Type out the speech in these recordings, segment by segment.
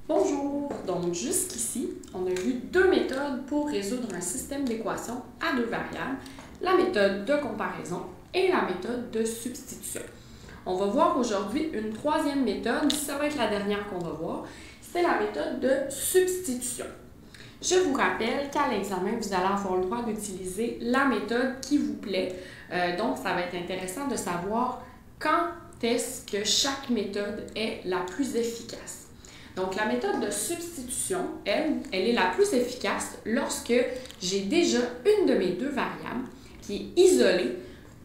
Bonjour! Donc jusqu'ici, on a vu deux méthodes pour résoudre un système d'équations à deux variables, la méthode de comparaison et la méthode de substitution. On va voir aujourd'hui une troisième méthode, ça va être la dernière qu'on va voir, c'est la méthode de substitution. Je vous rappelle qu'à l'examen, vous allez avoir le droit d'utiliser la méthode qui vous plaît, donc ça va être intéressant de savoir quand est-ce que chaque méthode est la plus efficace. Donc, la méthode de substitution, elle est la plus efficace lorsque j'ai déjà une de mes deux variables qui est isolée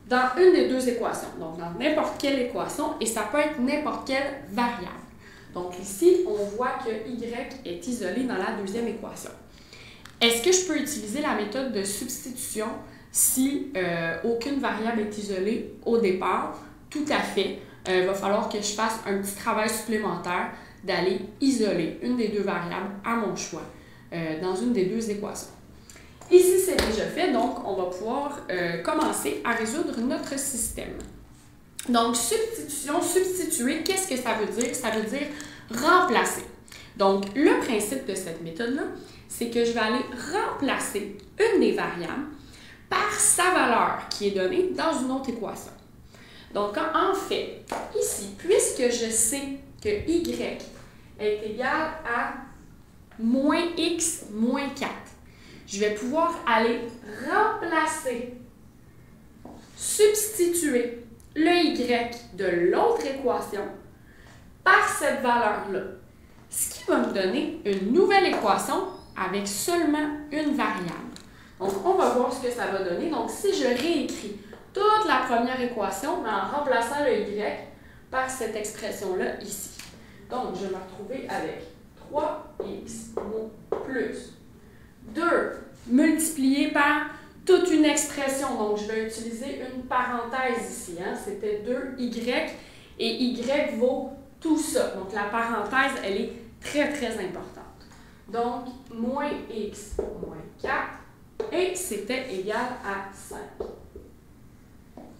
dans une des deux équations. Donc, dans n'importe quelle équation, et ça peut être n'importe quelle variable. Donc, ici, on voit que y est isolé dans la deuxième équation. Est-ce que je peux utiliser la méthode de substitution si aucune variable est isolée au départ? Tout à fait. Il va falloir que je fasse un petit travail supplémentaire d'aller isoler une des deux variables à mon choix dans une des deux équations. Ici, c'est déjà fait, donc on va pouvoir commencer à résoudre notre système. Donc, substitution, substituer, qu'est-ce que ça veut dire? Ça veut dire remplacer. Donc, le principe de cette méthode-là, c'est que je vais aller remplacer une des variables par sa valeur qui est donnée dans une autre équation. Donc, en fait, ici, puisque je sais que y est égal à moins x moins 4, je vais pouvoir aller remplacer, substituer le y de l'autre équation par cette valeur-là. Ce qui va me donner une nouvelle équation avec seulement une variable. Donc, on va voir ce que ça va donner. Donc, si je réécris toute la première équation, mais en remplaçant le y par cette expression-là ici. Donc, je vais me retrouver avec 3x plus 2 multiplié par toute une expression. Donc, je vais utiliser une parenthèse ici. C'était 2y et y vaut tout ça. Donc, la parenthèse, elle est très, très importante. Donc, moins x moins 4 et c'était égal à 5.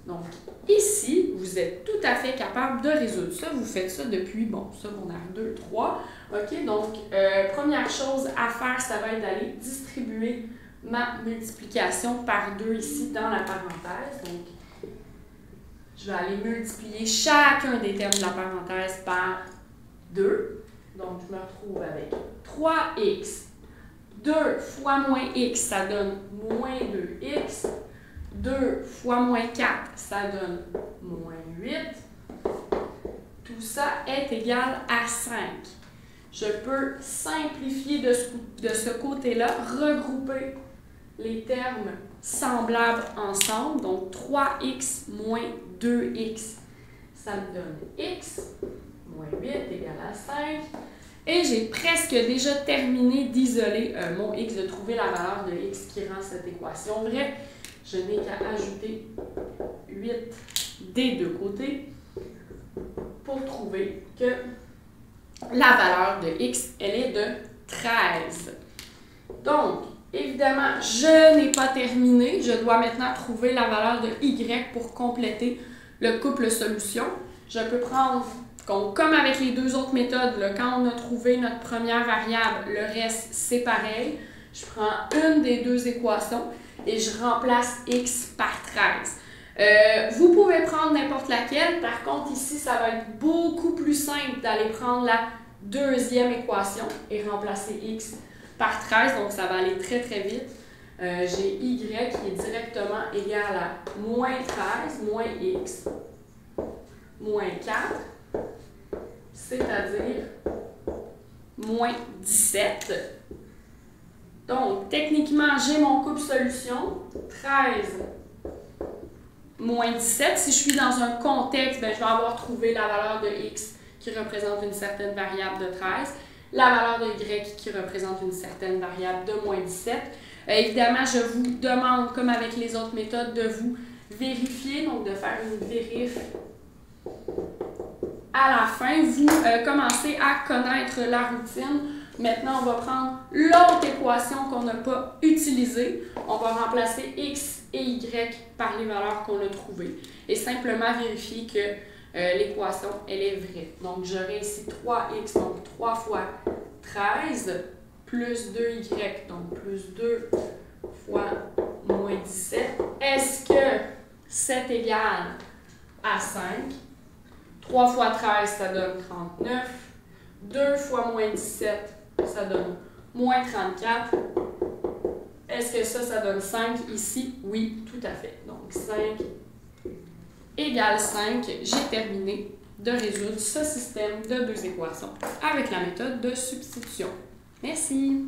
Donc, ici, vous êtes tout à fait capable de résoudre ça. Vous faites ça depuis, secondaire 2, 3. OK, donc, première chose à faire, ça va être d'aller distribuer ma multiplication par 2 ici dans la parenthèse. Donc, je vais aller multiplier chacun des termes de la parenthèse par 2. Donc, je me retrouve avec 3x. 2 fois moins x, ça donne moins 2x. 2 fois moins 4, ça donne moins 8. Tout ça est égal à 5. Je peux simplifier de ce côté-là, regrouper les termes semblables ensemble. Donc, 3x moins 2x, ça me donne x moins 8 égale à 5. Et j'ai presque déjà terminé d'isoler mon x, de trouver la valeur de x qui rend cette équation vraie. Je n'ai qu'à ajouter 8 des deux côtés pour trouver que la valeur de x, elle est de 13. Donc, évidemment, je n'ai pas terminé. Je dois maintenant trouver la valeur de y pour compléter le couple solution. Je peux prendre, comme avec les deux autres méthodes, là, quand on a trouvé notre première variable, le reste, c'est pareil. Je prends une des deux équations et je remplace x par 13. Vous pouvez prendre n'importe laquelle. Par contre, ici, ça va être beaucoup plus simple d'aller prendre la deuxième équation et remplacer x par 13. Donc, ça va aller très, très vite. J'ai y qui est directement égal à moins 13, moins x, moins 4, c'est-à-dire moins 17. Donc, techniquement, j'ai mon couple solution, 13 moins 17. Si je suis dans un contexte, je vais avoir trouvé la valeur de x qui représente une certaine variable de 13, la valeur de y qui représente une certaine variable de moins 17. Évidemment, je vous demande, comme avec les autres méthodes, de vous vérifier, donc de faire une vérif à la fin. Vous commencez à connaître la routine. Maintenant, on va prendre l'autre équation qu'on n'a pas utilisée. On va remplacer x et y par les valeurs qu'on a trouvées et simplement vérifier que l'équation, elle est vraie. Donc, j'aurai ici 3x, donc 3 fois 13 plus 2y, donc plus 2 fois moins 17. Est-ce que 7 égale à 5? 3 fois 13, ça donne 39. 2 fois moins 17, ça donne moins 34. Est-ce que ça donne 5 ici? Oui, tout à fait. Donc 5 égale 5. J'ai terminé de résoudre ce système de deux équations avec la méthode de substitution. Merci!